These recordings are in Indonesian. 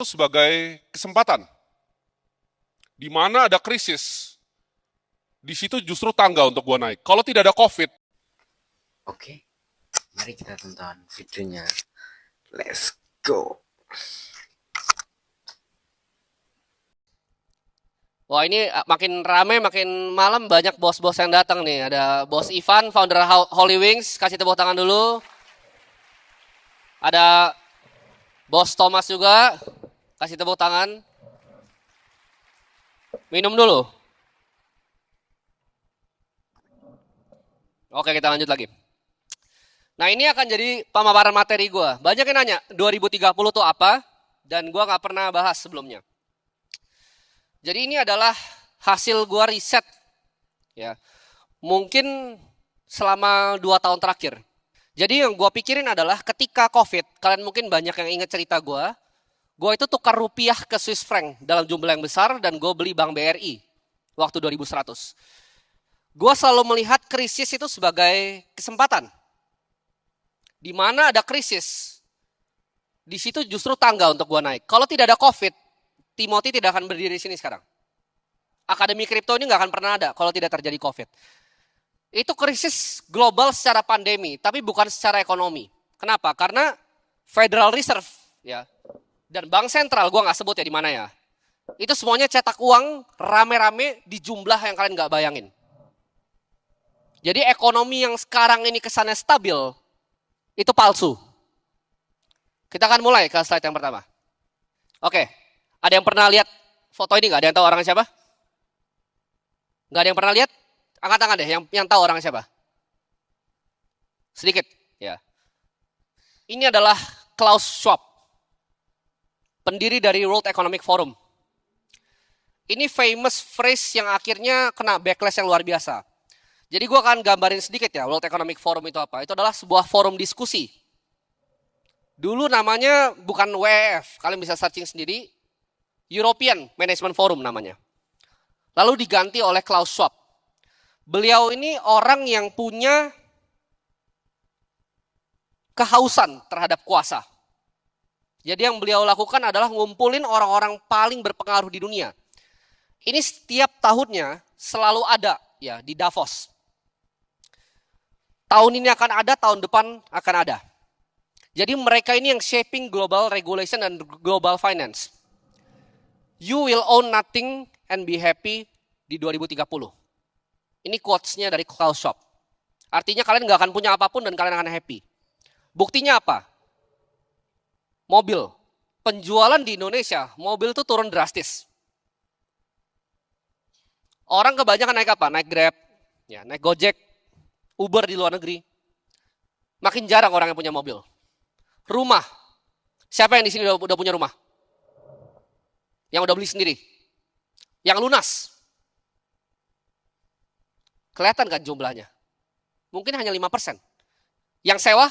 sebagai kesempatan. Di mana ada krisis, di situ justru tangga untuk gua naik. Kalau tidak ada COVID, Oke, mari kita tonton videonya. Let's go. Wah, ini makin rame, makin malam banyak bos-bos yang datang nih. Ada bos Ivan, founder Holy Wings, kasih tepuk tangan dulu. Ada bos Thomas juga, kasih tepuk tangan. Minum dulu. Oke, kita lanjut lagi. Nah, ini akan jadi pemaparan materi gue. Banyak yang nanya, 2030 itu apa? Dan gue nggak pernah bahas sebelumnya. Jadi ini adalah hasil gue riset. Ya, mungkin selama 2 tahun terakhir. Jadi yang gue pikirin adalah ketika COVID, kalian mungkin banyak yang ingat cerita gue itu tukar rupiah ke Swiss franc dalam jumlah yang besar dan gue beli Bank BRI waktu 2100. Gue selalu melihat krisis itu sebagai kesempatan. Di mana ada krisis, di situ justru tangga untuk gue naik. Kalau tidak ada COVID, Timothy tidak akan berdiri di sini sekarang. Akademi kripto ini nggak akan pernah ada kalau tidak terjadi COVID. Itu krisis global secara pandemi, tapi bukan secara ekonomi. Kenapa? Karena Federal Reserve ya dan Bank Sentral, gue nggak sebut ya di mana ya. Itu semuanya cetak uang rame-rame di jumlah yang kalian nggak bayangin. Jadi ekonomi yang sekarang ini kesannya stabil, itu palsu. Kita akan mulai ke slide yang pertama. Oke, ada yang pernah lihat foto ini nggak? Ada yang tahu orangnya siapa? Nggak ada yang pernah lihat? Angkat tangan deh, yang tahu orangnya siapa? Sedikit, ya. Ini adalah Klaus Schwab, pendiri dari World Economic Forum. Ini famous phrase yang akhirnya kena backlash yang luar biasa. Jadi gue akan gambarin sedikit ya, World Economic Forum itu apa. Itu adalah sebuah forum diskusi. Dulu namanya bukan WEF, kalian bisa searching sendiri. European Management Forum namanya. Lalu diganti oleh Klaus Schwab. Beliau ini orang yang punya kehausan terhadap kuasa. Jadi yang beliau lakukan adalah ngumpulin orang-orang paling berpengaruh di dunia. Ini setiap tahunnya selalu ada ya di Davos. Tahun ini akan ada, tahun depan akan ada. Jadi mereka ini yang shaping global regulation dan global finance. You will own nothing and be happy di 2030. Ini quotes-nya dari Klaus Schwab. Artinya kalian nggak akan punya apapun dan kalian akan happy. Buktinya apa? Mobil. Penjualan di Indonesia, mobil itu turun drastis. Orang kebanyakan naik apa? Naik Grab, ya, naik Gojek, Uber di luar negeri. Makin jarang orang yang punya mobil. Rumah. Siapa yang di sini udah punya rumah? Yang udah beli sendiri? Yang lunas? Kelihatan kan jumlahnya? Mungkin hanya 5%. Yang sewa?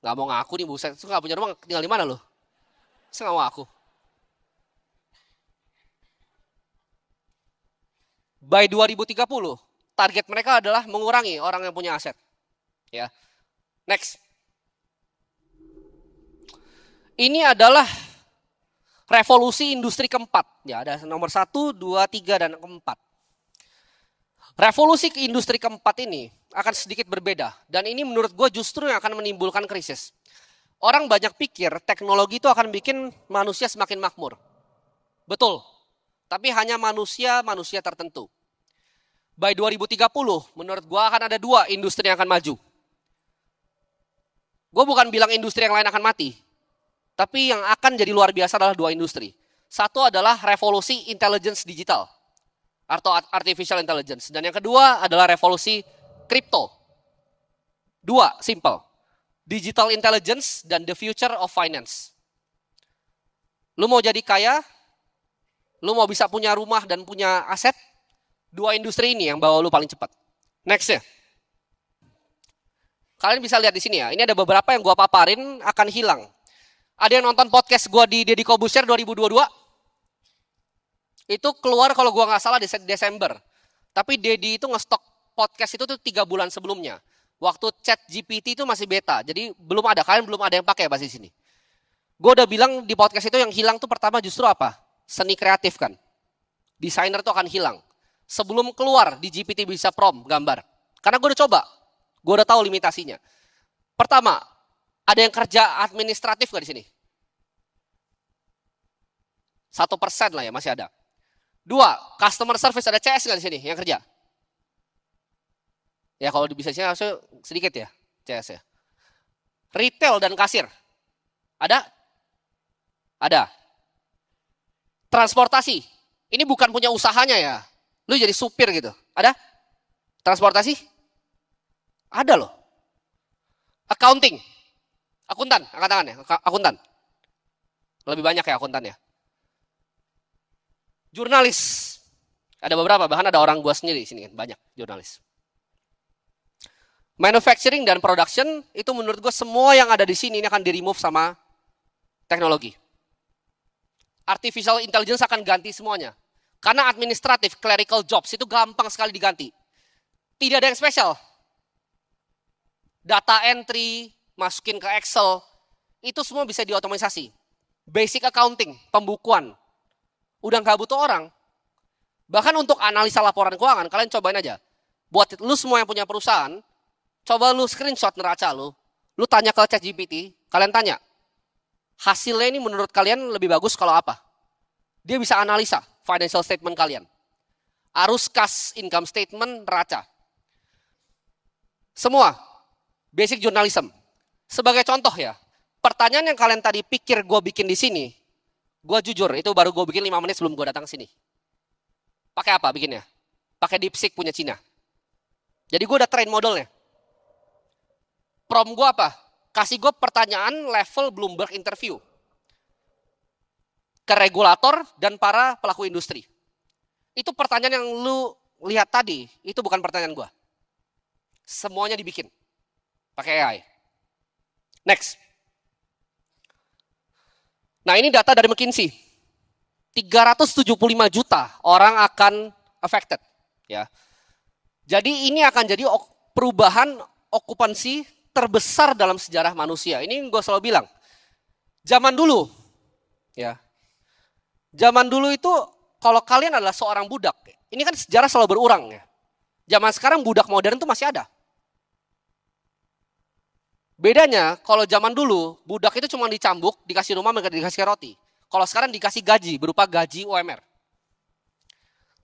Nggak mau ngaku nih, buset. Itu nggak punya rumah, tinggal di mana loh? Saya nggak mau ngaku. By 2030, target mereka adalah mengurangi orang yang punya aset. Ya. Next. Ini adalah revolusi industri keempat. Ya, ada nomor 1, 2, 3, dan keempat. Revolusi ke industri keempat ini akan sedikit berbeda. Dan ini menurut gue justru yang akan menimbulkan krisis. Orang banyak pikir teknologi itu akan bikin manusia semakin makmur. Betul. Tapi hanya manusia tertentu. By 2030, menurut gue akan ada 2 industri yang akan maju. Gue bukan bilang industri yang lain akan mati. Tapi yang akan jadi luar biasa adalah 2 industri. Satu adalah revolusi intelligence digital atau artificial intelligence. Dan yang kedua adalah revolusi kripto. 2, simple. Digital intelligence dan the future of finance. Lu mau jadi kaya, lu mau bisa punya rumah dan punya aset, 2 industri ini yang bawa lu paling cepat. Next ya. Kalian bisa lihat di sini ya, ini ada beberapa yang gua paparin akan hilang. Ada yang nonton podcast gua di Deddy Corbuzier 2022? Itu keluar kalau gua nggak salah di Desember. Tapi Deddy itu ngestok podcast itu tuh 3 bulan sebelumnya. Waktu Chat GPT itu masih beta, jadi belum ada, kalian belum ada yang pakai bahasa di sini. Gue udah bilang di podcast itu yang hilang tuh pertama justru apa? Seni kreatif kan. Desainer tuh akan hilang. Sebelum keluar di GPT bisa prompt gambar. Karena gue udah coba. Gue udah tahu limitasinya. Pertama, ada yang kerja administratif gak di sini? 1% lah ya, masih ada. 2, customer service ada CS gak di sini yang kerja? Ya kalau bisa sih harusnya sedikit ya CS ya. Retail dan kasir. Ada? Ada. Transportasi. Ini bukan punya usahanya ya. Lu jadi supir gitu. Ada? Transportasi? Ada loh. Accounting. Akuntan, angkat tangan ya. Akuntan. Lebih banyak ya akuntan ya. Jurnalis. Ada beberapa, bahkan ada orang gua sendiri di sini kan, banyak jurnalis. Manufacturing dan production itu menurut gue semua yang ada di sini ini akan di-remove sama teknologi. Artificial intelligence akan ganti semuanya. Karena administratif, clerical jobs itu gampang sekali diganti. Tidak ada yang spesial. Data entry, masukin ke Excel, itu semua bisa diotomatisasi. Basic accounting, pembukuan, udah nggak butuh orang. Bahkan untuk analisa laporan keuangan, kalian cobain aja. Buat lu semua yang punya perusahaan, coba lu screenshot neraca lu tanya ke ChatGPT, kalian tanya, hasilnya ini menurut kalian lebih bagus kalau apa? Dia bisa analisa financial statement kalian. Arus kas, income statement, neraca. Semua, basic journalism. Sebagai contoh ya, pertanyaan yang kalian tadi pikir gue bikin di sini, gue jujur, itu baru gue bikin 5 menit sebelum gue datang sini. Pakai apa bikinnya? Pakai DeepSeek punya Cina. Jadi gue udah train modelnya. Prompt gue apa? Kasih gue pertanyaan level Bloomberg interview. Ke regulator dan para pelaku industri. Itu pertanyaan yang lu lihat tadi, itu bukan pertanyaan gue. Semuanya dibikin. Pakai AI. Next. Nah ini data dari McKinsey. 375 juta orang akan affected. Ya. Jadi ini akan jadi perubahan okupansi terbesar dalam sejarah manusia. Ini gue selalu bilang. Zaman dulu, ya. Zaman dulu itu kalau kalian adalah seorang budak, ini kan sejarah selalu berulang ya. Zaman sekarang budak modern itu masih ada. Bedanya kalau zaman dulu budak itu cuma dicambuk, dikasih rumah, dikasih roti. Kalau sekarang dikasih gaji berupa gaji UMR.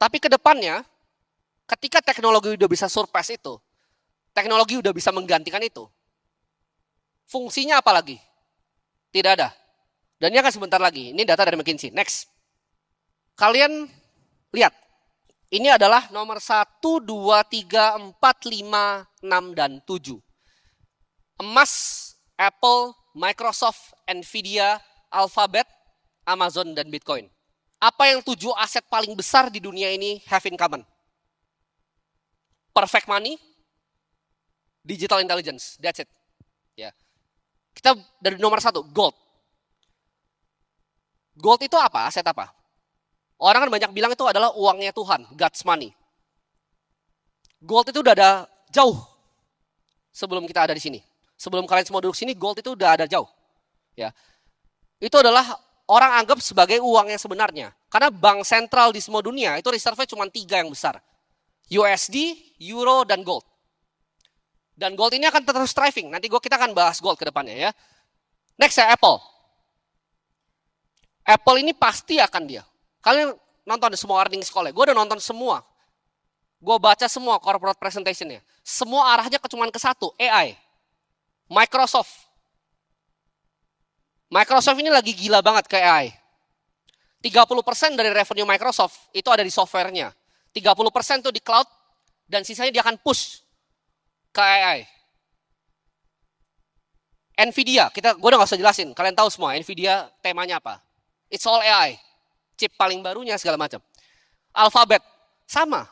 Tapi ke depannya ketika teknologi udah bisa surpass itu, teknologi udah bisa menggantikan itu. Fungsinya apa lagi? Tidak ada. Dan ini akan sebentar lagi. Ini data dari McKinsey. Next. Kalian lihat. Ini adalah nomor 1, 2, 3, 4, 5, 6, dan 7. Emas, Apple, Microsoft, Nvidia, Alphabet, Amazon, dan Bitcoin. Apa yang 7 aset paling besar di dunia ini have in common? Perfect money, digital intelligence, that's it. Ya. Kita dari nomor 1, gold. Gold itu apa? Aset apa? Orang kan banyak bilang itu adalah uangnya Tuhan, God's money. Gold itu udah ada jauh sebelum kita ada di sini. Sebelum kalian semua duduk sini, gold itu udah ada jauh. Ya. Itu adalah orang anggap sebagai uang yang sebenarnya. Karena bank sentral di semua dunia itu reserve-nya cuma 3 yang besar. USD, Euro, dan Gold. Dan Gold ini akan terus thriving. Nanti kita akan bahas Gold ke depannya ya. Next ya Apple. Apple ini pasti akan dia. Kalian nonton semua earnings call-nya. Gue udah nonton semua. Gue baca semua corporate presentation-nya. Semua arahnya cuma ke satu, AI. Microsoft. Microsoft ini lagi gila banget ke AI. 30% dari revenue Microsoft itu ada di software-nya. 30% tuh di cloud, dan sisanya dia akan push ke AI. Nvidia, gue udah gak usah jelasin, kalian tahu semua Nvidia temanya apa. It's all AI, chip paling barunya segala macam. Alphabet, sama,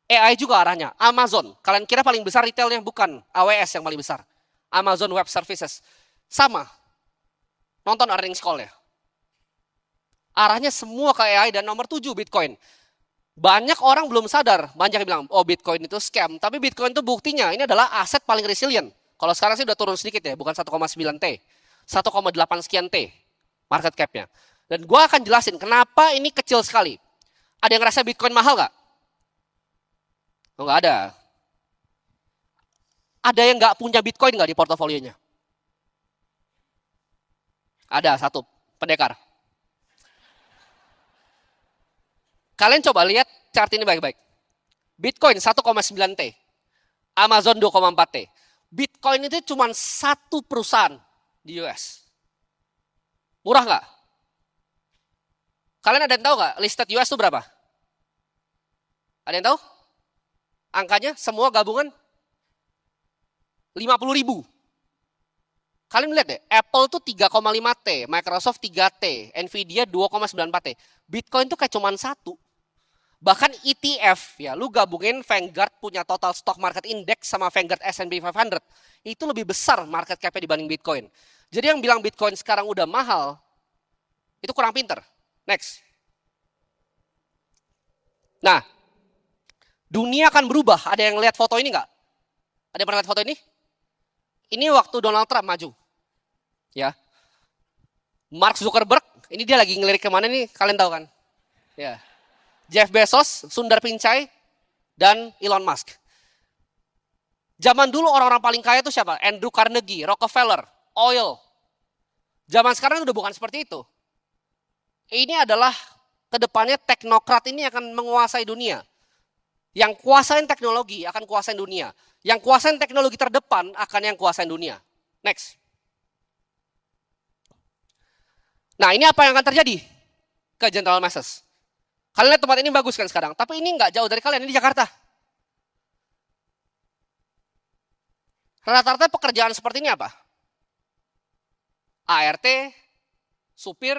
AI juga arahnya. Amazon, kalian kira paling besar retailnya? Bukan, AWS yang paling besar. Amazon Web Services, sama. Nonton earnings call-nya. Arahnya semua ke AI, dan nomor 7 Bitcoin. Banyak orang belum sadar, banyak yang bilang, oh Bitcoin itu scam. Tapi Bitcoin itu buktinya, ini adalah aset paling resilient. Kalau sekarang sih udah turun sedikit ya, bukan 1,9 T. 1,8 sekian T. market cap-nya. Dan gue akan jelasin kenapa ini kecil sekali. Ada yang ngerasa Bitcoin mahal nggak? Oh, nggak ada. Ada yang nggak punya Bitcoin nggak di portofolionya? Ada satu pendekar. Kalian coba lihat chart ini baik-baik. Bitcoin 1,9 T. Amazon 2,4 T. Bitcoin itu cuma satu perusahaan di US. Murah nggak? Kalian ada yang tahu nggak listed US itu berapa? Ada yang tahu? Angkanya semua gabungan 50.000. Kalian lihat deh, Apple tuh 3,5 T, Microsoft 3 T, Nvidia 2,94 T. Bitcoin tuh kayak cuman satu. Bahkan ETF, ya lu gabungin Vanguard punya total stock market index sama Vanguard S&P 500. Itu lebih besar market cap-nya dibanding Bitcoin. Jadi yang bilang Bitcoin sekarang udah mahal, itu kurang pinter. Next. Nah, dunia akan berubah. Ada yang lihat foto ini nggak? Ada yang pernah lihat foto ini? Ini waktu Donald Trump maju. Ya. Mark Zuckerberg, ini dia lagi ngelirik kemana nih? Kalian tahu kan? Ya. Jeff Bezos, Sundar Pichai, dan Elon Musk. Zaman dulu orang-orang paling kaya itu siapa? Andrew Carnegie, Rockefeller, oil. Zaman sekarang udah bukan seperti itu. Ini adalah kedepannya teknokrat ini akan menguasai dunia. Yang kuasain teknologi akan kuasain dunia. Yang kuasain teknologi terdepan akan yang kuasain dunia. Next. Nah, ini apa yang akan terjadi ke General Masses? Kalian lihat tempat ini bagus kan sekarang, tapi ini nggak jauh dari kalian, ini Jakarta. Rata-rata pekerjaan seperti ini apa? ART, supir,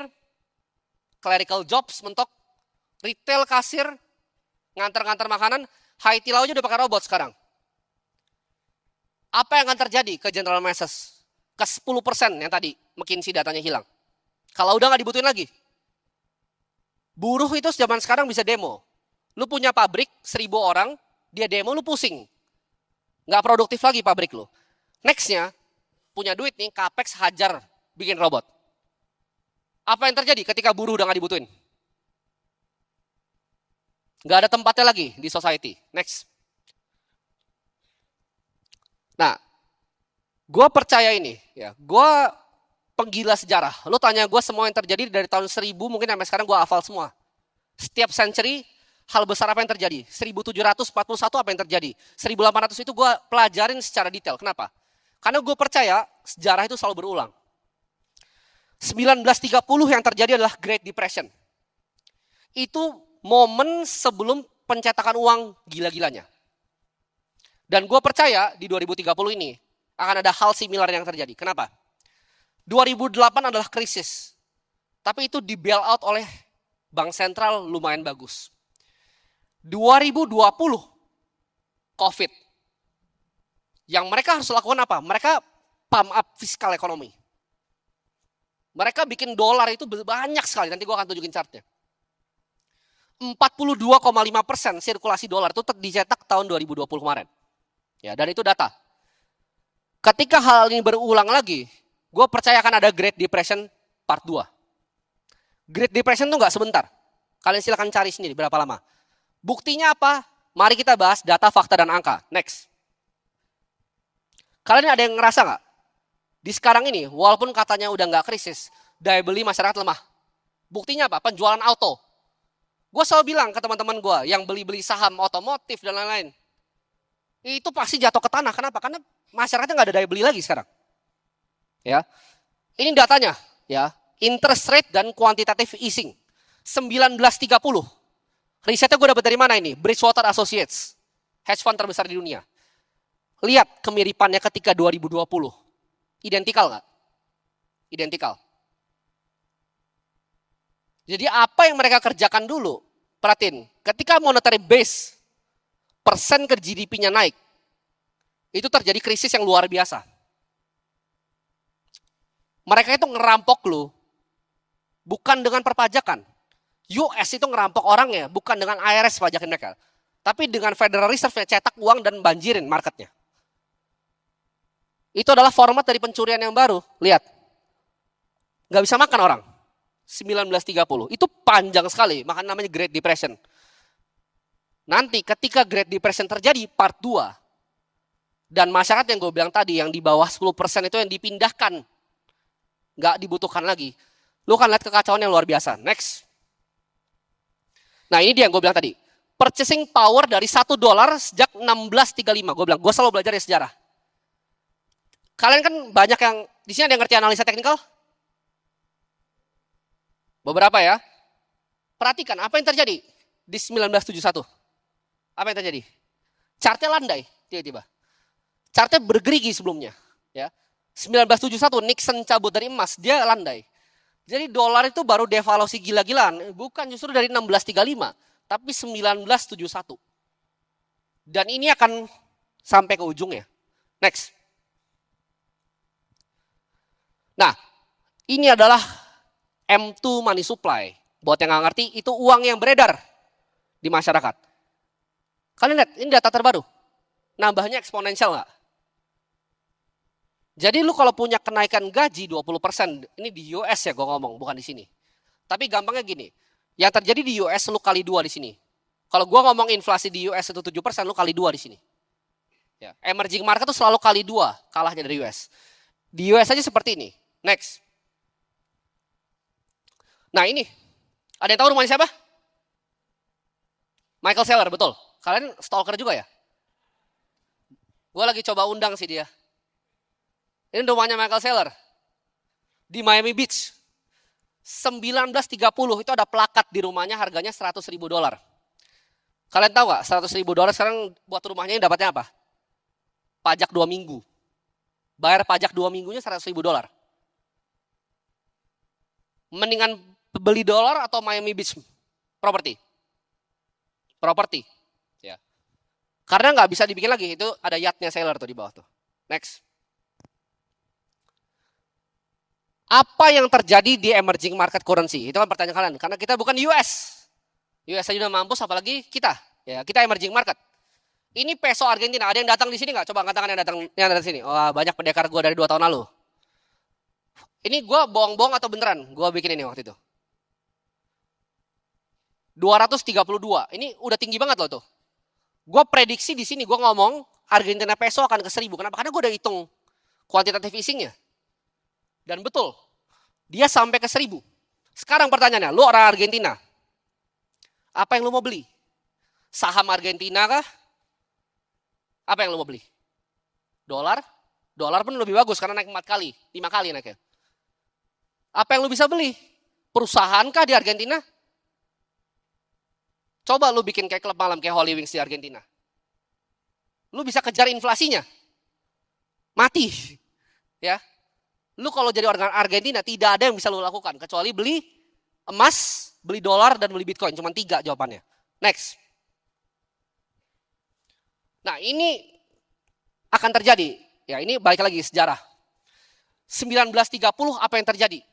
clerical jobs, mentok, retail, kasir, ngantar-ngantar makanan, Haiti aja udah pakai robot sekarang. Apa yang akan terjadi ke General Masses? Ke 10% yang tadi McKinsey datanya hilang. Kalau udah nggak dibutuhin lagi. Buruh itu zaman sekarang bisa demo. Lu punya pabrik 1.000 orang, dia demo, lu pusing. Nggak produktif lagi pabrik lu. Nextnya, punya duit nih, capex hajar bikin robot. Apa yang terjadi ketika buruh udah nggak dibutuhin? Nggak ada tempatnya lagi di society. Next. Nah, gue percaya ini, ya, gue penggila sejarah. Lo tanya gue semua yang terjadi dari tahun 1000 mungkin sampai sekarang gue hafal semua. Setiap century hal besar apa yang terjadi. 1741 apa yang terjadi. 1800 itu gue pelajarin secara detail. Kenapa? Karena gue percaya sejarah itu selalu berulang. 1930 yang terjadi adalah Great Depression. Itu momen sebelum pencetakan uang gila-gilanya. Dan gue percaya di 2030 ini akan ada hal similar yang terjadi. Kenapa? 2008 adalah krisis. Tapi itu di bail out oleh bank sentral lumayan bagus. 2020 COVID. Yang mereka harus lakukan apa? Mereka pump up fiskal ekonomi. Mereka bikin dolar itu banyak sekali. Nanti gue akan tunjukin chartnya. 42,5% sirkulasi dolar itu dicetak tahun 2020 kemarin. Ya, dan itu data. Ketika hal ini berulang lagi, gue percaya akan ada Great Depression part 2. Great Depression itu nggak sebentar. Kalian silakan cari sendiri berapa lama. Buktinya apa? Mari kita bahas data, fakta, dan angka. Next. Kalian ada yang ngerasa nggak? Di sekarang ini, walaupun katanya udah nggak krisis, daya beli masyarakat lemah. Buktinya apa? Penjualan auto. Gue selalu bilang ke teman-teman gue yang beli-beli saham otomotif dan lain-lain. Itu pasti jatuh ke tanah. Kenapa? Karena masyarakatnya nggak ada daya beli lagi sekarang. Ya, ini datanya, ya, interest rate dan quantitative easing. 1930. Risetnya gue dapat dari mana ini? Bridgewater Associates, hedge fund terbesar di dunia. Lihat kemiripannya ketika 2020. Identikal nggak? Identikal. Jadi apa yang mereka kerjakan dulu? Perhatiin, ketika monetary base persen ke GDP-nya naik, itu terjadi krisis yang luar biasa. Mereka itu ngerampok lu, bukan dengan perpajakan. US itu ngerampok orangnya, bukan dengan IRS pajakin mereka. Tapi dengan Federal Reserve cetak uang dan banjirin marketnya. Itu adalah format dari pencurian yang baru. Lihat, nggak bisa makan orang. 1930. Itu panjang sekali, makanya namanya Great Depression. Nanti ketika Great Depression terjadi part 2, dan masyarakat yang gue bilang tadi, yang di bawah 10% itu yang dipindahkan, nggak dibutuhkan lagi. Lu kan lihat kekacauan yang luar biasa. Next. Nah ini dia yang gue bilang tadi. Purchasing power dari $1 sejak 1635. Gue bilang, gue selalu belajar ya sejarah. Kalian kan banyak yang, di sini ada yang ngerti analisa teknikal? Beberapa ya. Perhatikan apa yang terjadi di 1971. Apa yang terjadi? Chartnya landai tiba-tiba. Chartnya bergerigi sebelumnya. Ya. 1971 Nixon cabut dari emas, dia landai. Jadi dolar itu baru devaluasi gila-gilaan. Bukan justru dari 1635, tapi 1971. Dan ini akan sampai ke ujungnya. Next. Nah, ini adalah M2 money supply. Buat yang nggak ngerti, itu uang yang beredar di masyarakat. Kalian lihat, ini data terbaru. Nambahnya eksponensial nggak? Jadi lu kalau punya kenaikan gaji 20%, ini di US ya gue ngomong, bukan di sini. Tapi gampangnya gini, yang terjadi di US lu kali 2 di sini. Kalau gue ngomong inflasi di US itu 7%, lu kali 2 di sini. Ya, emerging market itu selalu kali 2 kalahnya dari US. Di US aja seperti ini. Next. Nah ini, ada yang tahu rumahnya siapa? Michael Saylor, betul. Kalian stalker juga ya? Gue lagi coba undang sih dia. Ini rumahnya Michael Saylor. Di Miami Beach. 1930 itu ada plakat di rumahnya harganya $100.000. Kalian tahu gak $100.000 sekarang buat rumahnya ini dapatnya apa? Pajak 2 minggu. Bayar pajak 2 minggunya $100.000. Mendingan beli dolar atau Miami Beach property? Property. Ya. Karena nggak bisa dibikin lagi, itu ada yachtnya Saylor tuh di bawah tuh. Next. Apa yang terjadi di emerging market currency? Itu kan pertanyaan kalian. Karena kita bukan US. US aja udah mampus, apalagi kita. Ya, kita emerging market. Ini peso Argentina. Ada yang datang di sini nggak? Coba angkat tangan yang datang sini. Wah, banyak pendekar gue dari 2 tahun lalu. Ini gue bohong-bohong atau beneran? Gue bikin ini waktu itu. 232. Ini udah tinggi banget loh tuh. Gue prediksi di sini, gue ngomong Argentina peso akan ke 1000. Kenapa? Karena gue udah hitung quantitative easing-nya. Dan betul, dia sampai ke 1000. Sekarang pertanyaannya, lu orang Argentina. Apa yang lu mau beli? Saham Argentina kah? Apa yang lu mau beli? Dolar? Dolar pun lebih bagus karena naik 4 kali, 5 kali naiknya. Apa yang lu bisa beli? Perusahaan kah di Argentina? Coba lu bikin kayak klub malam kayak Holy Wings di Argentina. Lu bisa kejar inflasinya. Mati. Ya. Lu kalau jadi orang Argentina tidak ada yang bisa lu lakukan kecuali beli emas, beli dolar dan beli Bitcoin. Cuma 3 jawabannya. Next. Nah, ini akan terjadi. Ya, ini balik lagi sejarah. 1930 apa yang terjadi?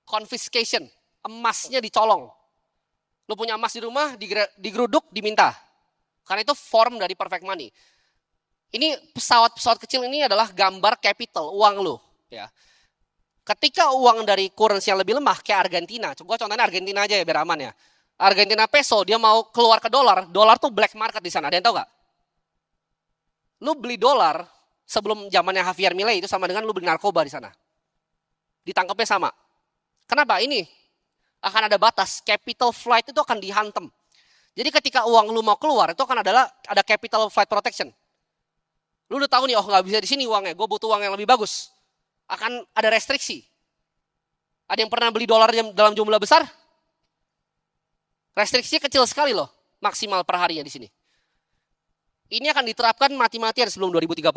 Confiscation. Emasnya dicolong. Lu punya emas di rumah, digeruduk, diminta. Karena itu form dari perfect money. Ini pesawat-pesawat kecil ini adalah gambar capital, uang lu. Ya. Ketika uang dari currency yang lebih lemah kayak Argentina, coba contohnya Argentina aja ya biar aman ya. Argentina peso dia mau keluar ke dolar, dolar tuh black market di sana. Ada yang tahu nggak? Lu beli dolar sebelum zamannya Javier Milei itu sama dengan lu beli narkoba di sana. Ditangkapnya sama. Kenapa? Ini akan ada batas, capital flight itu akan dihantam. Jadi ketika uang lu mau keluar itu akan ada capital flight protection. Lu udah tahu nih, oh nggak bisa di sini uangnya, gue butuh uang yang lebih bagus. Akan ada restriksi. Ada yang pernah beli dolar dalam jumlah besar? Restriksinya kecil sekali loh, maksimal per harinya di sini. Ini akan diterapkan mati-matian sebelum 2030.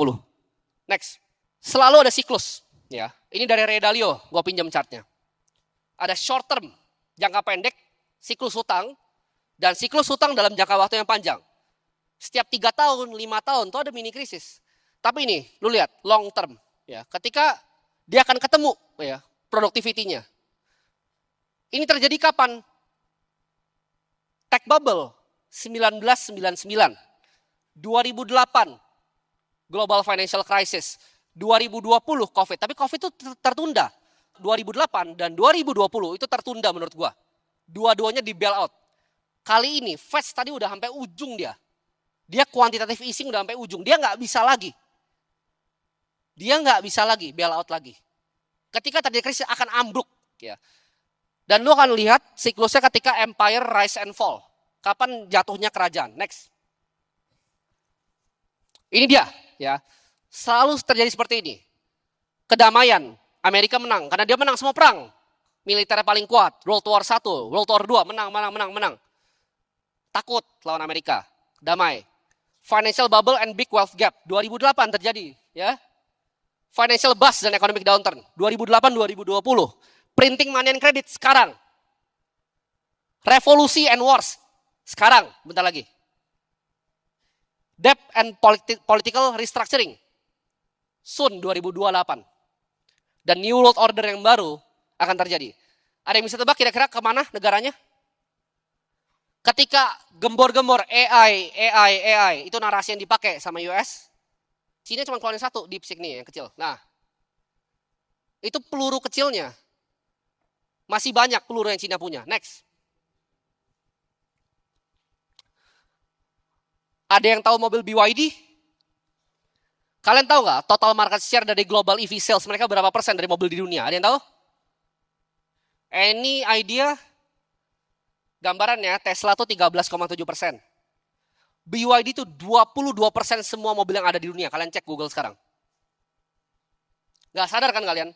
Next. Selalu ada siklus. Ya, ini dari Ray Dalio, gue pinjam chartnya. Ada short term, jangka pendek, siklus hutang, dan siklus hutang dalam jangka waktu yang panjang. Setiap 3 tahun, 5 tahun, itu ada mini krisis. Tapi ini, lu lihat, long term. Ya, ketika dia akan ketemu ya, productivity-nya. Ini terjadi kapan? Tech bubble, 1999. 2008, global financial crisis. 2020 COVID, tapi COVID itu tertunda. 2008 dan 2020 itu tertunda menurut gua. Dua-duanya di bail out. Kali ini Fed tadi udah sampai ujung dia. Dia quantitative easing udah sampai ujung. Dia nggak bisa lagi. Dia nggak bisa lagi bail out lagi. Ketika terjadi krisis akan ambruk. Ya. Dan lu akan lihat siklusnya ketika empire rise and fall. Kapan jatuhnya kerajaan. Next. Ini dia. Ya. Selalu terjadi seperti ini. Kedamaian. Amerika menang. Karena dia menang semua perang. Militernya paling kuat. World War I, World War II. Menang. Takut lawan Amerika. Damai. Financial bubble and big wealth gap. 2008 terjadi. Ya. Financial bust dan economic downturn. 2008-2020. Printing money and credit sekarang. Revolusi and wars sekarang. Bentar lagi. Debt and political restructuring. Soon 2028. Dan New World Order yang baru akan terjadi. Ada yang bisa tebak kira-kira kemana negaranya? Ketika gembor-gembor AI, itu narasi yang dipakai sama US. Cina cuma keluarin satu, DeepSeek nih yang kecil. Nah, itu peluru kecilnya. Masih banyak peluru yang Cina punya. Next. Ada yang tahu mobil BYD? Kalian tahu nggak total market share dari global EV sales mereka berapa persen dari mobil di dunia? Ada yang tahu? Any idea? Gambarannya Tesla tuh 13,7%. BYD itu 22% semua mobil yang ada di dunia. Kalian cek Google sekarang. Gak sadar kan kalian?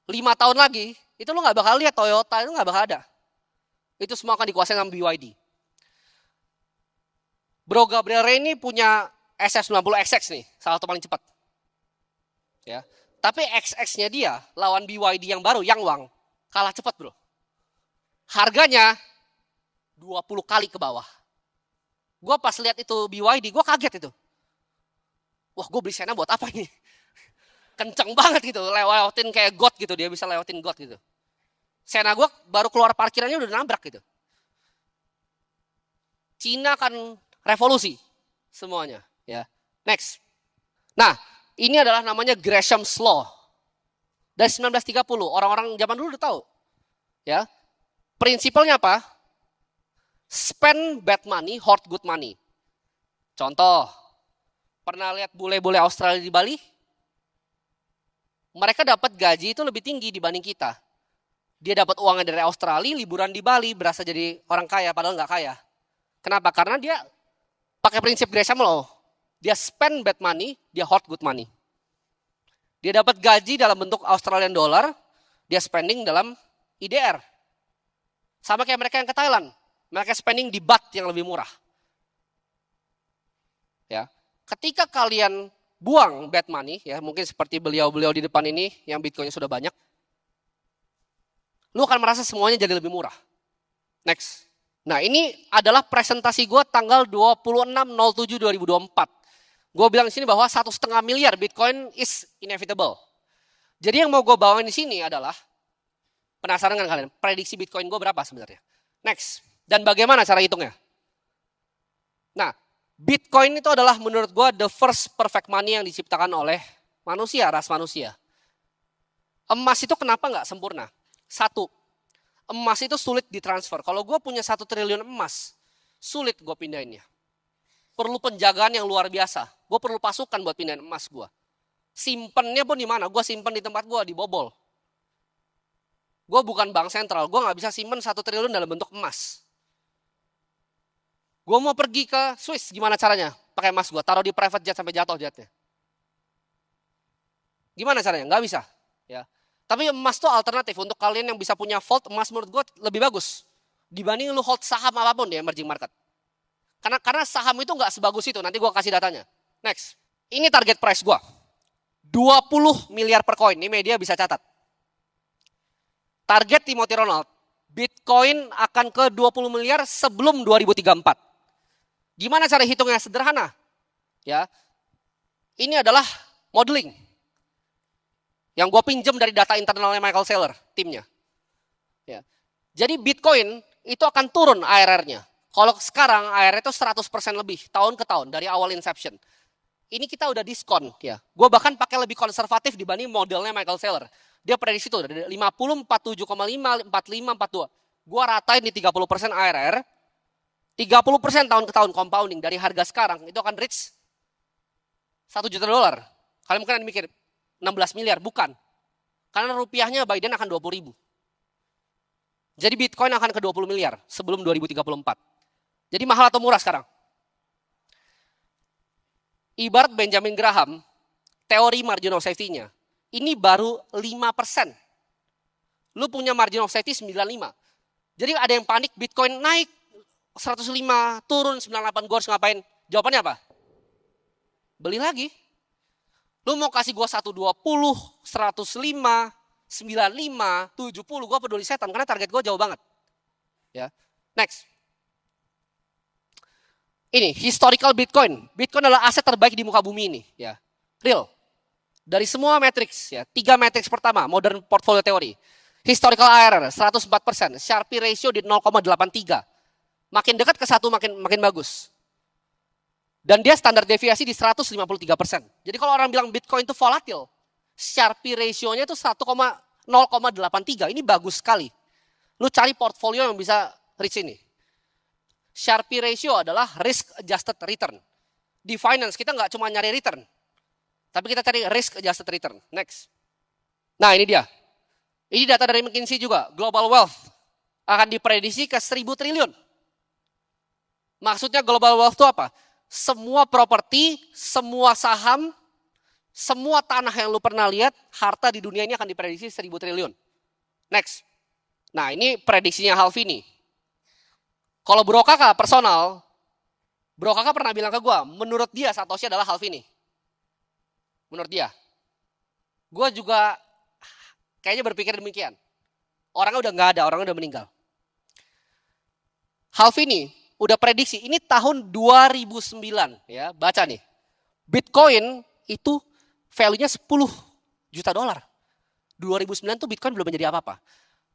5 tahun lagi, itu lo gak bakal lihat Toyota, itu gak bakal ada. Itu semua akan dikuasai sama BYD. Bro Gabriel Ray ini punya SF90XX nih, salah satu paling cepat. Ya. Tapi XX-nya dia lawan BYD yang baru, Yangwang, kalah cepat bro. Harganya 20 kali ke bawah. Gue pas lihat itu BYD, gue kaget itu. Wah gue beli Sena buat apa ini? Kenceng banget gitu, lewatin kayak God gitu, dia bisa lewatin God gitu. Sena gue baru keluar parkirannya udah nabrak gitu. Cina akan revolusi semuanya. Ya, next. Nah, ini adalah namanya Gresham's Law. Dari 1930, orang-orang zaman dulu udah tahu. Ya, prinsipalnya apa? Spend bad money, hoard good money. Contoh, pernah lihat bule-bule Australia di Bali? Mereka dapat gaji itu lebih tinggi dibanding kita. Dia dapat uangnya dari Australia, liburan di Bali, berasa jadi orang kaya, padahal nggak kaya. Kenapa? Karena dia pakai prinsip Gresham Law. Dia spend bad money, dia hoard good money. Dia dapat gaji dalam bentuk Australian dollar, dia spending dalam IDR. Sama kayak mereka yang ke Thailand. Mereka spending di baht yang lebih murah. Ya, ketika kalian buang bad money, ya mungkin seperti beliau-beliau di depan ini yang Bitcoinnya sudah banyak, lu akan merasa semuanya jadi lebih murah. Next. Nah ini adalah presentasi gue tanggal 26/07/2024. Gue bilang di sini bahwa 1,5 miliar Bitcoin is inevitable. Jadi yang mau gue bawain di sini adalah, penasaran kan kalian, prediksi Bitcoin gue berapa sebenarnya? Next. Dan bagaimana cara hitungnya? Nah, Bitcoin itu adalah menurut gue the first perfect money yang diciptakan oleh manusia, ras manusia. Emas itu kenapa nggak sempurna? Satu, emas itu sulit ditransfer. Kalau gue punya 1 triliun emas, sulit gue pindahinnya. Perlu penjagaan yang luar biasa. Gue perlu pasukan buat pindahin emas gue. Simpennya pun di mana? Gue simpen di tempat gue, dibobol. Gue bukan bank sentral, gue nggak bisa simpen 1 triliun dalam bentuk emas. Gue mau pergi ke Swiss, gimana caranya? Pakai emas gue, taruh di private jet sampai jatuh jetnya. Gimana caranya? Nggak bisa. Ya. Tapi emas tuh alternatif untuk kalian yang bisa punya vault, emas menurut gue lebih bagus. Dibanding lu hold saham apapun di emerging market. Karena saham itu nggak sebagus itu, nanti gue kasih datanya. Next, ini target price gue. 20 miliar per coin, ini media bisa catat. Target Timothy Ronald, Bitcoin akan ke 20 miliar sebelum 2034. Gimana cara hitungnya? Sederhana. Ya. Ini adalah modeling. Yang gue pinjam dari data internalnya Michael Saylor, timnya. Ya. Jadi Bitcoin itu akan turun ARR-nya. Kalau sekarang ARR itu 100% lebih tahun ke tahun dari awal inception. ini kita udah diskon ya. Gue bahkan pakai lebih konservatif dibanding modelnya Michael Saylor. Dia prediksi tuh dari 50, 47,5, 45, 42. Gue ratain di 30% ARR. 30% tahun ke tahun compounding dari harga sekarang itu akan reach $1 juta. Kalian mungkin mikir 16 miliar, bukan. Karena rupiahnya Biden akan 20.000. Jadi Bitcoin akan ke 20 miliar sebelum 2034. Jadi mahal atau murah sekarang? Ibarat Benjamin Graham, teori margin of safety-nya, ini baru 5%. Lu punya margin of safety 95. Jadi ada yang panik, Bitcoin naik 105, turun 98, gue harus ngapain? Jawabannya apa? Beli lagi. Lu mau kasih gue 120, 105, 95, 70, gue peduli setan karena target gue jauh banget. Ya. Next. Ini historical Bitcoin. Bitcoin adalah aset terbaik di muka bumi ini, ya. Real. Dari semua matrix, ya. 3 matrix pertama, modern portfolio theory. Historical ARR 104%, Sharpe ratio di 0,83. Makin dekat ke 1 makin bagus. Dan dia standar deviasi di 153%. Jadi kalau orang bilang Bitcoin itu volatil, Sharpe ratio-nya itu 0,83. Ini bagus sekali. Lu cari portfolio yang bisa reach ini. Sharpe ratio adalah risk adjusted return. Di finance kita nggak cuma nyari return, tapi kita cari risk adjusted return. Next. Nah ini dia. Ini data dari McKinsey juga. Global wealth akan diprediksi ke 1.000 triliun. Maksudnya global wealth itu apa? Semua properti, semua saham, semua tanah yang lu pernah lihat, harta di dunia ini akan diprediksi 1.000 triliun. Next. Nah ini prediksinya Halvini. Kalau Bro Kakak personal, Bro Kakak pernah bilang ke gue, menurut dia Satoshi adalah Halvini. Menurut dia. Gue juga kayaknya berpikir demikian. Orangnya udah nggak ada, orangnya udah meninggal. Halvini udah prediksi, ini tahun 2009, ya baca nih. Bitcoin itu value-nya 10 juta dolar. 2009 tuh Bitcoin belum menjadi apa-apa.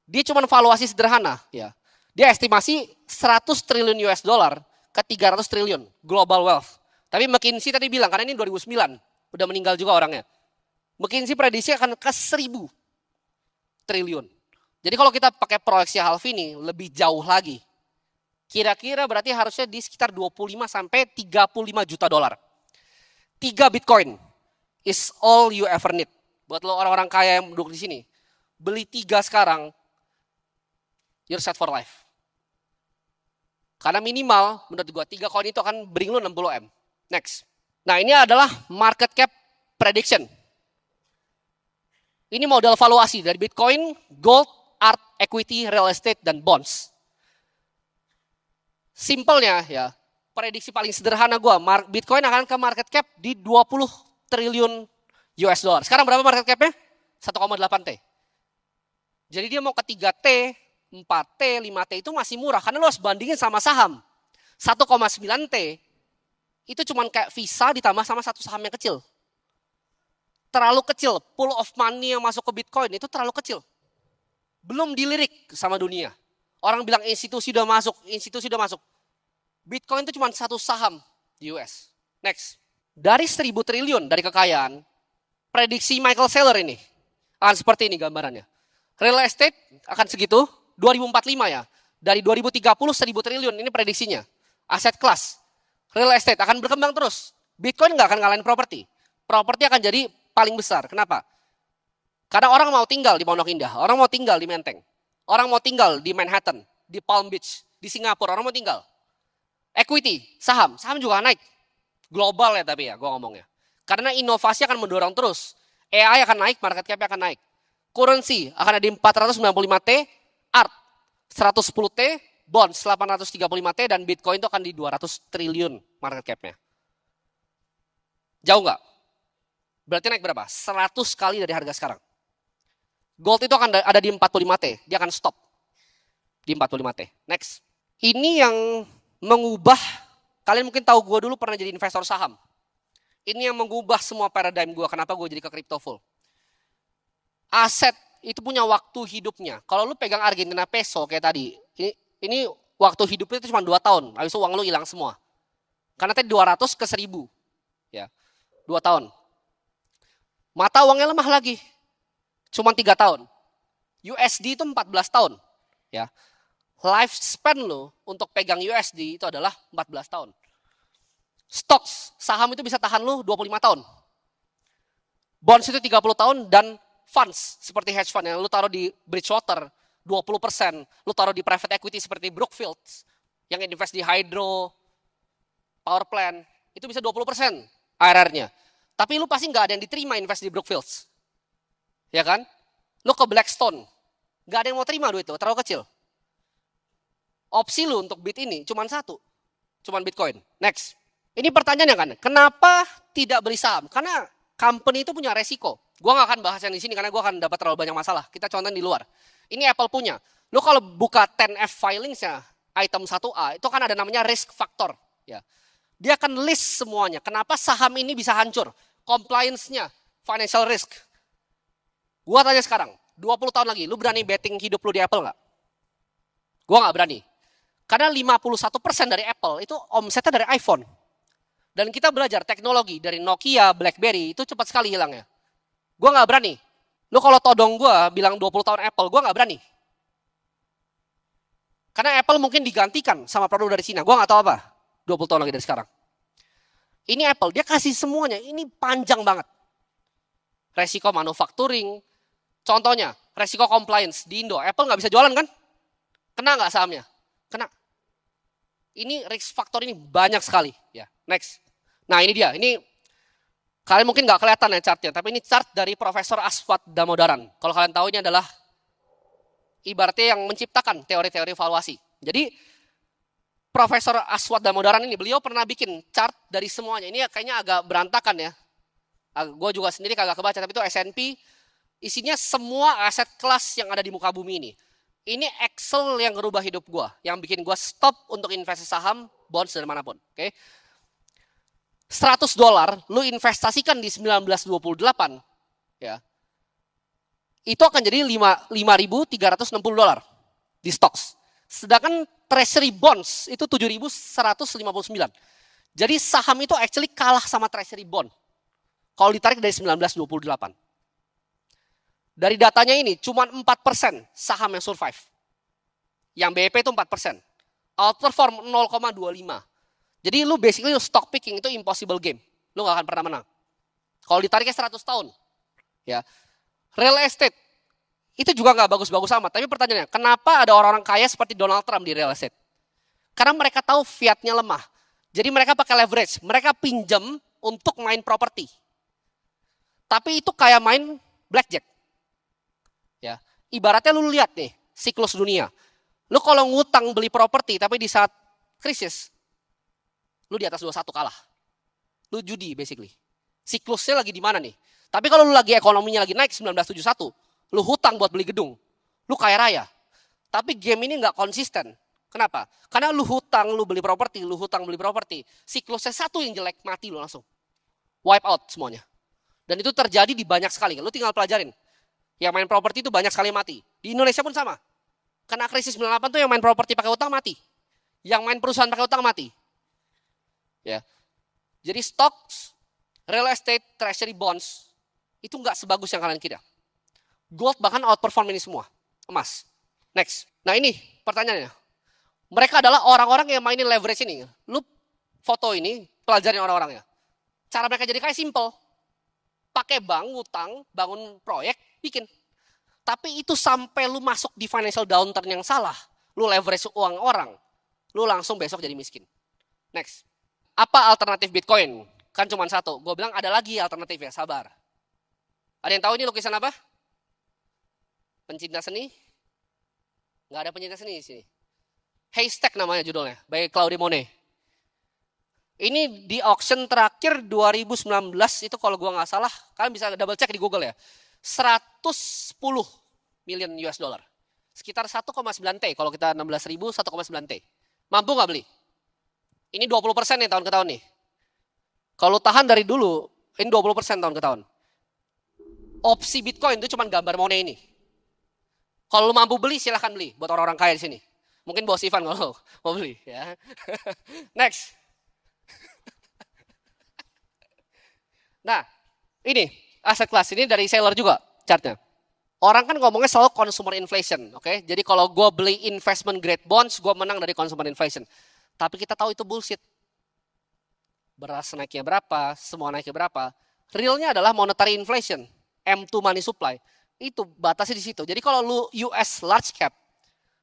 Dia cuma valuasi sederhana, ya. Dia estimasi 100 triliun US dollar ke 300 triliun global wealth. Tapi McKinsey tadi bilang, karena ini 2009, udah meninggal juga orangnya. McKinsey prediksi akan ke 1.000 triliun. Jadi kalau kita pakai proyeksi Halvini lebih jauh lagi. Kira-kira berarti harusnya di sekitar 25 sampai 35 juta dolar. 3 Bitcoin is all you ever need. Buat lo orang-orang kaya yang duduk di sini, beli 3 sekarang, you're set for life. Karena minimal, menurut gua 3 koin itu akan bring lu 60M. Next. Nah ini adalah market cap prediction. Ini modal valuasi dari Bitcoin, gold, art, equity, real estate, dan bonds. Simpelnya ya, prediksi paling sederhana gua, Bitcoin akan ke market cap di 20 triliun US dollar. Sekarang berapa market cap-nya? 1,8 T. Jadi dia mau ke 3 T, 4T, 5T itu masih murah karena lo harus bandingin sama saham. 1,9 T itu cuma kayak Visa ditambah sama satu saham yang kecil. Terlalu kecil, pool of money yang masuk ke Bitcoin itu terlalu kecil. Belum dilirik sama dunia. Orang bilang institusi udah masuk. Bitcoin itu cuma satu saham di US. Next. Dari 1.000 triliun dari kekayaan, prediksi Michael Saylor ini akan seperti ini gambarannya. Real estate akan segitu, 2045 ya. Dari 2030 1.000 triliun ini prediksinya. Aset kelas. Real estate akan berkembang terus. Bitcoin nggak akan ngalahin properti. Properti akan jadi paling besar. Kenapa? Karena orang mau tinggal di Pondok Indah, orang mau tinggal di Menteng, orang mau tinggal di Manhattan, di Palm Beach, di Singapura, orang mau tinggal. Equity, saham juga naik. Global ya tapi ya, gue ngomongnya. Karena inovasi akan mendorong terus. AI akan naik, market cap akan naik. Currency akan ada di 495T, art 110T, bonds 835T, dan Bitcoin itu akan di 200 triliun market cap-nya. Jauh nggak? Berarti naik berapa? 100 kali dari harga sekarang. Gold itu akan ada di 45T, dia akan stop di 45T. Next. Ini yang mengubah, kalian mungkin tahu gue dulu pernah jadi investor saham. Ini yang mengubah semua paradigm gue, kenapa gue jadi ke crypto full. Aset itu punya waktu hidupnya. Kalau lu pegang Argentina peso kayak tadi, ini waktu hidupnya itu cuma 2 tahun, habis itu uang lu hilang semua. Karena tadi 200 ke 1000. Ya. 2 tahun. Mata uangnya lemah lagi. Cuma 3 tahun. USD itu 14 tahun. Ya. Lifespan lo untuk pegang USD itu adalah 14 tahun. Stocks, saham itu bisa tahan lo 25 tahun. Bonds itu 30 tahun dan funds seperti hedge fund yang lo taruh di Bridgewater 20%, lo taruh di private equity seperti Brookfield yang invest di hydro, power plant, itu bisa 20% IRR-nya. Tapi lo pasti nggak ada yang diterima invest di Brookfield. Ya kan? Lo ke Blackstone, nggak ada yang mau terima duit itu, terlalu kecil. Opsi lu untuk bid ini cuma satu, cuma Bitcoin. Next. Ini pertanyaannya kan, kenapa tidak beli saham? Karena company itu punya resiko. Gua nggak akan bahas yang di sini karena gua akan dapat terlalu banyak masalah. Kita contohin di luar. Ini Apple punya. Lu kalau buka 10F filings-nya, item 1A, itu kan ada namanya risk factor. Ya. Dia akan list semuanya. Kenapa saham ini bisa hancur? Compliance-nya, financial risk. Gua tanya sekarang, 20 tahun lagi, lu berani betting hidup lu di Apple nggak? Gua nggak berani. Karena 51% dari Apple itu omsetnya dari iPhone. Dan kita belajar teknologi dari Nokia, BlackBerry itu cepat sekali hilangnya. Gue gak berani. Lu kalau todong gue bilang 20 tahun Apple, gue gak berani. Karena Apple mungkin digantikan sama produk dari Cina. Gue gak tahu apa 20 tahun lagi dari sekarang. Ini Apple, dia kasih semuanya. Ini panjang banget. Resiko manufacturing. Contohnya, resiko compliance di Indo. Apple gak bisa jualan kan? Kena gak sahamnya? Kena. Ini risk factor ini banyak sekali. Ya, next. Nah ini dia. Ini kalian mungkin nggak kelihatan ya chartnya, tapi ini chart dari Profesor Aswat Damodaran. Kalau kalian tahu ini adalah ibaratnya yang menciptakan teori-teori valuasi. Jadi Profesor Aswat Damodaran ini beliau pernah bikin chart dari semuanya. Ini kayaknya agak berantakan ya. Gue juga sendiri kagak kebaca, tapi itu S&P isinya semua aset kelas yang ada di muka bumi ini. Ini Excel yang ngerubah hidup gue, yang bikin gue stop untuk investasi saham, bonds, dan manapun. Oke. $100 lu investasikan di 1928, ya, itu akan jadi $5.360 di stocks. Sedangkan treasury bonds itu 7.159. Jadi saham itu actually kalah sama treasury bond. Kalau ditarik dari 1928. Dari datanya ini cuma 4% saham yang survive. Yang BEP itu 4%. Outperform 0,25. Jadi lu basically stock picking itu impossible game. Lu gak akan pernah menang. Kalau ditariknya 100 tahun. Ya. Real estate itu juga gak bagus-bagus amat. Tapi pertanyaannya, kenapa ada orang-orang kaya seperti Donald Trump di real estate? Karena mereka tahu fiatnya lemah. Jadi mereka pakai leverage. Mereka pinjam untuk main properti. Tapi itu kayak main blackjack. Ya, ibaratnya lu lihat nih siklus dunia. Lu kalau ngutang beli properti tapi di saat krisis lu di atas 21 kalah. Lu judi basically. Siklusnya lagi di mana nih? Tapi kalau lu lagi ekonominya lagi naik 1971, lu hutang buat beli gedung. Lu kaya raya. Tapi game ini nggak konsisten. Kenapa? Karena lu hutang, lu beli properti, lu hutang beli properti. Siklusnya satu yang jelek mati lu langsung. Wipe out semuanya. Dan itu terjadi di banyak sekali. Lu tinggal pelajarin. Yang main properti itu banyak sekali mati. Di Indonesia pun sama. Kena krisis 98 tuh yang main properti pakai utang mati. Yang main perusahaan pakai utang mati. Ya. Jadi stocks, real estate, treasury bonds itu nggak sebagus yang kalian kira. Gold bahkan outperform ini semua. Emas. Next. Nah ini pertanyaannya. Mereka adalah orang-orang yang mainin leverage ini. Lu foto ini, pelajarin orang-orangnya. Cara mereka jadi kaya simple. Pakai bank, ngutang, bangun proyek, bikin. Tapi itu sampai lu masuk di financial downturn yang salah. Lu leverage uang orang. Lu langsung besok jadi miskin. Next. Apa alternatif Bitcoin? Kan cuma satu. Gue bilang ada lagi alternatifnya, sabar. Ada yang tahu ini lukisan apa? Pencinta seni? Nggak ada pencinta seni di sini. Haystack namanya judulnya, by Claude Monet. Ini di auction terakhir 2019 itu kalau gua nggak salah, kalian bisa double check di Google ya. 110 million US dollar. Sekitar 1,9 T kalau kita 16.000 1,9 T. Mampu nggak beli? Ini 20% nih tahun ke tahun nih. Kalau tahan dari dulu, ini 20% tahun ke tahun. Opsi Bitcoin itu cuma gambar Monet ini. Kalau lu mampu beli silahkan beli buat orang-orang kaya di sini. Mungkin Bos Ivan kalau mau beli ya. Next. Nah, ini aset kelas ini dari Sailor juga chartnya. Orang kan ngomongnya selalu consumer inflation, oke? Jadi kalau gue beli investment grade bonds, gue menang dari consumer inflation. Tapi kita tahu itu bullshit. Beras naiknya berapa, semua naiknya berapa. Realnya adalah monetary inflation, M2 money supply. Itu batasnya di situ. Jadi kalau lu US large cap,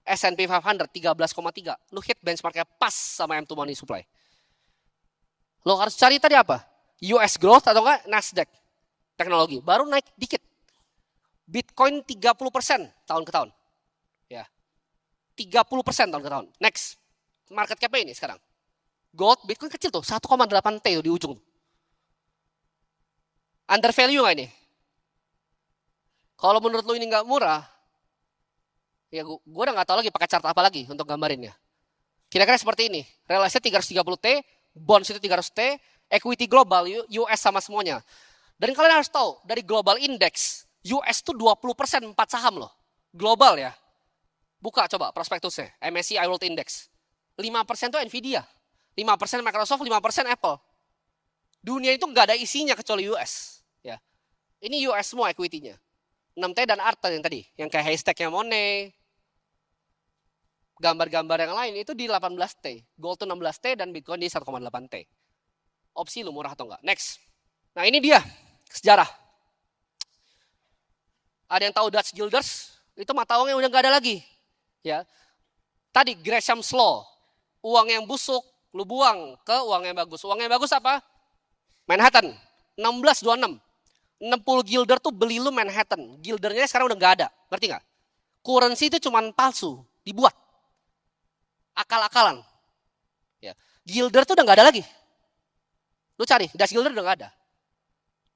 S&P 500 13,3, lu hit benchmarknya pas sama M2 money supply. Lo harus cari tadi apa? US growth atau enggak Nasdaq teknologi, baru naik dikit. Bitcoin 30% tahun ke tahun. Ya. 30% tahun ke tahun. Next. Market cap-nya ini sekarang. Gold, Bitcoin kecil tuh, 1,8 T tuh di ujung. Under value nggak ini? Kalau menurut lu ini nggak murah, ya gue udah nggak tahu lagi pakai chart apa lagi untuk gambarinnya. Kira-kira seperti ini. Real estate 330 T, bonds itu 300 T, equity global, US sama semuanya. Dan kalian harus tahu, dari global index, US tuh 20% 4 saham loh. Global ya. Buka coba prospektusnya, MSCI World Index. 5% tuh Nvidia. 5% Microsoft, 5% Apple. Dunia itu nggak ada isinya kecuali US. Ya. Ini US semua equity-nya. 6T dan ARTA yang tadi, yang kayak haystack-nya Monet, gambar-gambar yang lain itu di 18T. Gold itu 16T dan Bitcoin di 1,8T. Opsi lu murah atau enggak. Next. Nah ini dia sejarah. Ada yang tahu Dutch Guilders? Itu mata uangnya udah nggak ada lagi. Ya. Tadi Gresham's Law. Uang yang busuk, lu buang ke uang yang bagus. Uang yang bagus apa? Manhattan. 1626. 60 guilder tuh beli lu Manhattan. Guildernya sekarang udah nggak ada. Ngerti nggak? Currency itu cuma palsu. Dibuat. Akal-akalan. Ya. Guilder tuh udah nggak ada lagi. Lu cari, Dutch Guilder udah nggak ada.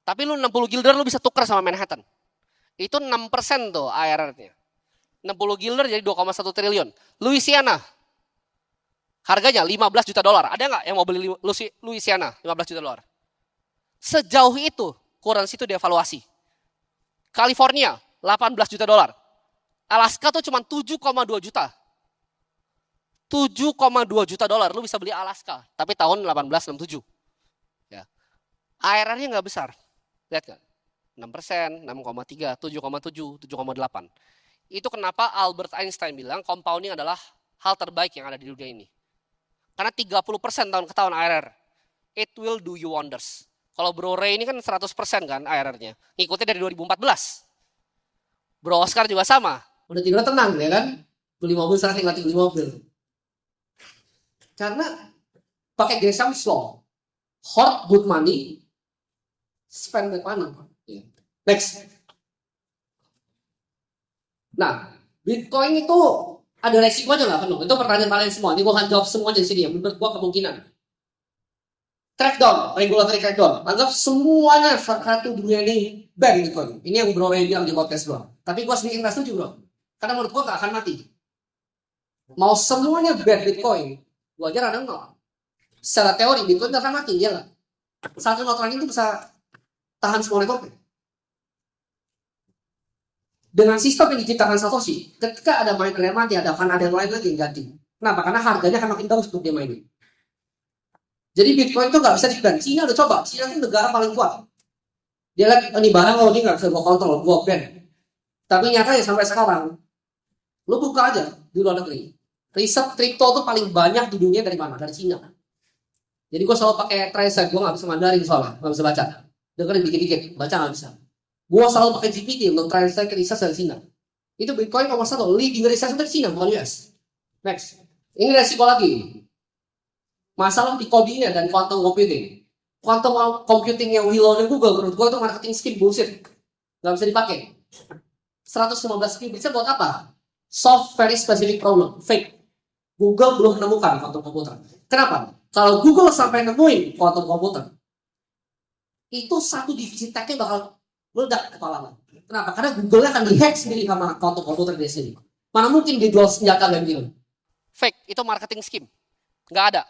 Tapi lu 60 guilder lu bisa tukar sama Manhattan. Itu 6% tuh ARR-nya. 60 guilder jadi 2,1 triliun. Louisiana. Harganya 15 juta dolar. Ada nggak yang mau beli Louisiana 15 juta dolar? Sejauh itu currency itu devaluasi. California 18 juta dolar. Alaska tuh cuma 7,2 juta. 7,2 juta dolar lu bisa beli Alaska. Tapi tahun 1867. Ya. ARR-nya nggak besar. Lihat nggak? 6%, 6,3, 7,7, 7,8. Itu kenapa Albert Einstein bilang compounding adalah hal terbaik yang ada di dunia ini. Karena 30% tahun ke tahun ARR. It will do you wonders. Kalau Bro Ray ini kan 100% kan ARR-nya. Ngikutnya dari 2014. Bro Oscar juga sama. Udah tidur tenang ya kan. Beli mobil sekarang tinggal beli mobil. Karena pakai Gresham's Law. Hoard good money. Spend bad money. Next. Nah, Bitcoin itu ada resikonya nggak penuh? Itu pertanyaan kalian semua. Ini gue akan jawab semuanya di sini. Menurut gue kemungkinan. Crackdown, regulatory crackdown. Anggap semuanya satu dunia ini ban Bitcoin. Ini yang Bro Ray bilang di podcast gue. Tapi gue sendiri nggak setuju bro. Karena menurut gue nggak akan mati. Mau semuanya ban Bitcoin, gue aja rada nol. Secara teori Bitcoin nggak akan mati, ya nggak? Satu noteran itu bisa tahan semua networknya. Dengan sistem yang diciptakan Satoshi, ketika ada miner yang mati, ada yang lain lagi yang ganti. Kenapa? Karena harganya akan makin bagus untuk dia mining. Jadi Bitcoin itu nggak bisa di-ban. Cina udah coba. Cina itu negara paling kuat. Dia lagi, ini barang lo ini nggak bisa gue kontrol, gue ban. Tapi nyatanya sampai sekarang, lo buka aja di luar negeri. Riset kripto itu paling banyak di dunia dari mana? Dari Cina. Jadi gue selalu pakai translate, gue nggak bisa Mandarin soalnya, nggak bisa baca. Dengerin dikit-dikit, baca nggak bisa. Gue selalu pakai GPT untuk translate ke riset dari Cina. Itu Bitcoin nomor 1, leading riset dari Cina, bukan US. Next. Ini resiko lagi. Masalah di codingnya dan quantum computing. Quantum computing yang Willow dan Google menurut gue itu marketing scheme bullshit. Gak bisa dipakai. 115 ribu bisa buat apa? Solve very specific problem. Fake. Google belum menemukan quantum computer. Kenapa? Kalau Google sampai nemuin quantum computer, itu satu divisi tech-nya bakal meledak kepala lo. Kenapa? Karena Google-nya akan dihack sendiri sama quantum computer di sini. Mana mungkin dijual senjata dan gitu. Fake. Itu marketing scheme. Nggak ada.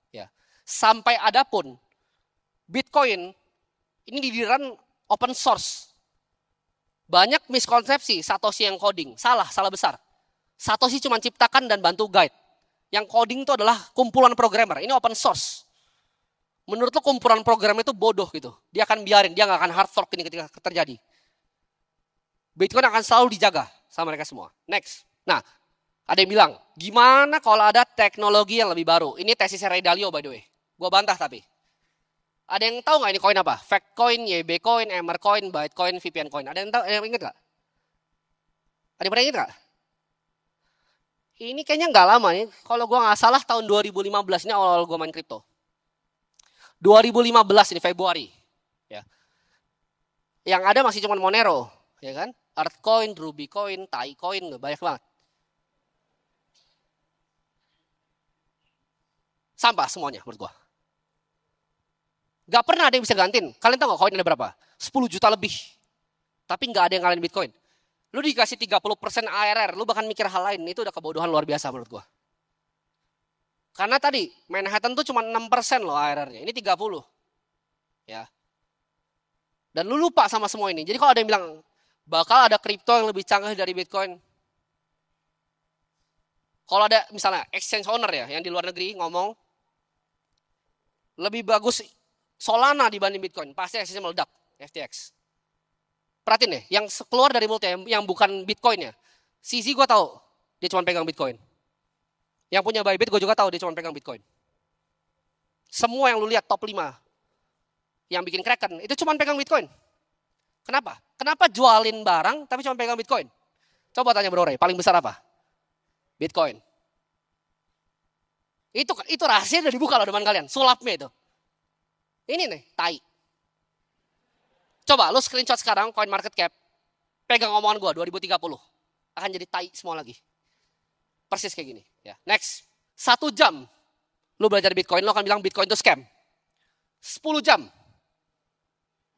Ya. Sampai ada pun Bitcoin ini di-run open source. Banyak miskonsepsi Satoshi yang coding. Salah besar. Satoshi cuma ciptakan dan bantu guide. Yang coding itu adalah kumpulan programmer. Ini open source. Menurut lo kumpulan program itu bodoh gitu. Dia akan biarin, dia nggak akan hard fork ini ketika terjadi. Bitcoin akan selalu dijaga sama mereka semua. Next. Nah, ada yang bilang, gimana kalau ada teknologi yang lebih baru? Ini tesisnya Ray Dalio by the way. Gua bantah tapi. Ada yang tahu nggak ini koin apa? Fact coin, YB coin, Emmer coin, Bytecoin, VPN coin. Ada yang tahu? Ada yang ingat nggak? Ada yang pernah ingat nggak? Ini kayaknya nggak lama nih. Kalau gua nggak salah tahun 2015 ini awal-awal gua main kripto. 2015 ini Februari. Ya. Yang ada masih cuma Monero, ya kan? Artcoin, Rubycoin, Taicoin, banyak banget. Sampah semuanya menurut gua. Gak pernah ada yang bisa gantiin. Kalian tahu gak koin ada berapa? 10 juta lebih. Tapi gak ada yang ngalahin Bitcoin. Lu dikasih 30% ARR, lu bahkan mikir hal lain. Itu udah kebodohan luar biasa menurut gua. Karena tadi Manhattan tuh cuma 6% loh ARR-nya. Ini 30. Ya. Dan lu lupa sama semua ini. Jadi kalau ada yang bilang bakal ada kripto yang lebih canggih dari Bitcoin. Kalau ada misalnya exchange owner ya yang di luar negeri ngomong lebih bagus Solana dibanding Bitcoin, pasti exchange meledak, FTX. Perhatiin deh, yang keluar dari multi yang bukan Bitcoin ya. CZ gue tahu dia cuma pegang Bitcoin. Yang punya Bybit gue juga tahu dia cuma pegang Bitcoin. Semua yang lu lihat top 5 yang bikin Kraken itu cuma pegang Bitcoin. Kenapa? Kenapa jualin barang tapi cuma pegang Bitcoin? Coba tanya Bro Ray, paling besar apa? Bitcoin. Itu rahasia udah dibuka loh depan kalian, sulapnya itu. Ini nih, tai. Coba lu screenshot sekarang coin market cap, pegang omongan gua 2030. Akan jadi tai semua lagi. Persis kayak gini. Ya. Next, 1 jam lu belajar Bitcoin, lu akan bilang Bitcoin itu scam. 10 jam,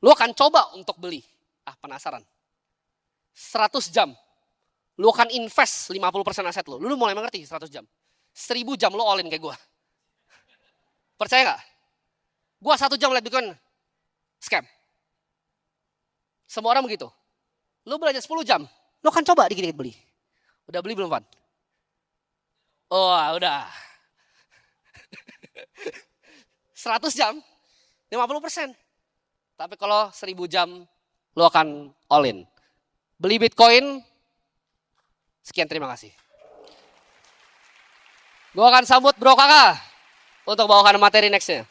lu akan coba untuk beli. Ah, penasaran. 100 jam, lu akan invest 50% aset lu. Lu mulai mengerti 100 jam. 1000 jam lu all in kayak gua. Percaya gak? Gua 1 jam lihat Bitcoin, scam. Semua orang begitu. Lu belajar 10 jam, lu akan coba dikit-dikit beli. Udah beli belum, Van? Oh, udah. 100 jam, 50%. Tapi kalau 1000 jam, lu akan all in. Beli Bitcoin, sekian terima kasih. Gua akan sambut Bro Kakak untuk bawakan materi nextnya.